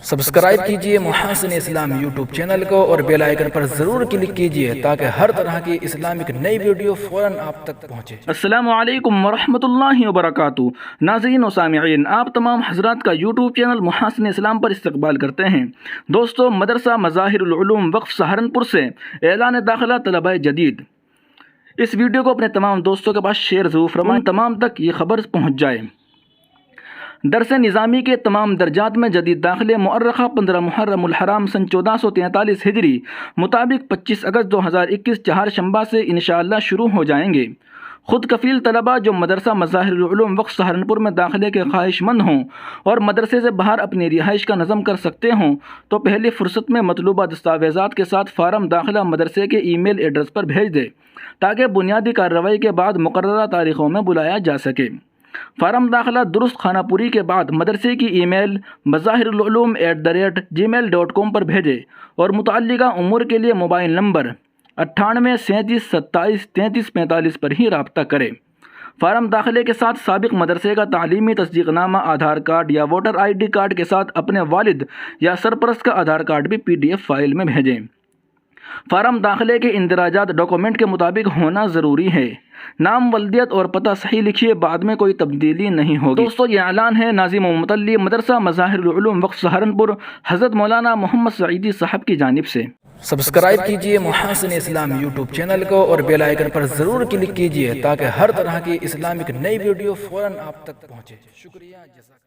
Subscribe کیجئے محاسن اسلام YouTube channel کو اور بیل آئیکن پر ضرور کلک کیجئے تاکہ ہر طرح کی اسلامک نئی ویڈیو فوراً آپ تک پہنچے۔ السلام علیکم ورحمۃ اللہ وبرکاتہ۔ ناظرین و سامعین، آپ تمام حضرات کا یوٹیوب چینل محاسن اسلام پر استقبال کرتے ہیں۔ دوستو، مدرسہ مظاہر العلوم وقف سہارنپور سے اعلان داخلہ طلبہ جدید۔ اس ویڈیو کو اپنے تمام دوستوں کے پاس شیئر ضرور فرمائیں، تمام تک یہ خبر پہنچ جائے۔ درس نظامی کے تمام درجات میں جدید داخلے مؤرخہ 15 محرم الحرام سن 1443 ہجری مطابق 25 اگست 2021 چہارشنبہ سے انشاءاللہ شروع ہو جائیں گے۔ خود کفیل طلبہ جو مدرسہ مظاہر العلوم وقف سہارنپور میں داخلے کے خواہش مند ہوں اور مدرسے سے باہر اپنی رہائش کا نظم کر سکتے ہوں تو پہلی فرصت میں مطلوبہ دستاویزات کے ساتھ فارم داخلہ مدرسے کے ای میل ایڈریس پر بھیج دیں تاکہ بنیادی کارروائی کے بعد مقررہ تاریخوں میں بلایا جا سکے۔ فارم داخلہ درست خانہ پوری کے بعد مدرسے کی ای میل mazahirululum@gmail.com پر بھیجیں اور متعلقہ امور کے لیے موبائل نمبر 98 37 27 33 45 پر ہی رابطہ کریں۔ فارم داخلے کے ساتھ سابق مدرسے کا تعلیمی تصدیق نامہ، آدھار کارڈ یا ووٹر ID کارڈ کے ساتھ اپنے والد یا سرپرست کا آدھار کارڈ بھی PDF فائل میں بھیجیں۔ فارم داخلے کے اندراجات ڈاکومنٹ کے مطابق ہونا ضروری ہے۔ نام، ولدیت اور پتہ صحیح لکھیے، بعد میں کوئی تبدیلی نہیں ہوگی۔ دوستو، یہ اعلان ہے ناظم و متعلی مدرسہ مظاہر العلوم وقف سہارنپور حضرت مولانا محمد سعیدی صاحب کی جانب سے۔ سبسکرائب کیجئے محاسن اسلام یوٹیوب چینل کو اور بیل آئیکن پر ضرور کلک کیجئے تاکہ ہر طرح کی اسلامک نئی ویڈیو فوراً آپ تک پہنچے۔ شکریہ، جزاک اللہ۔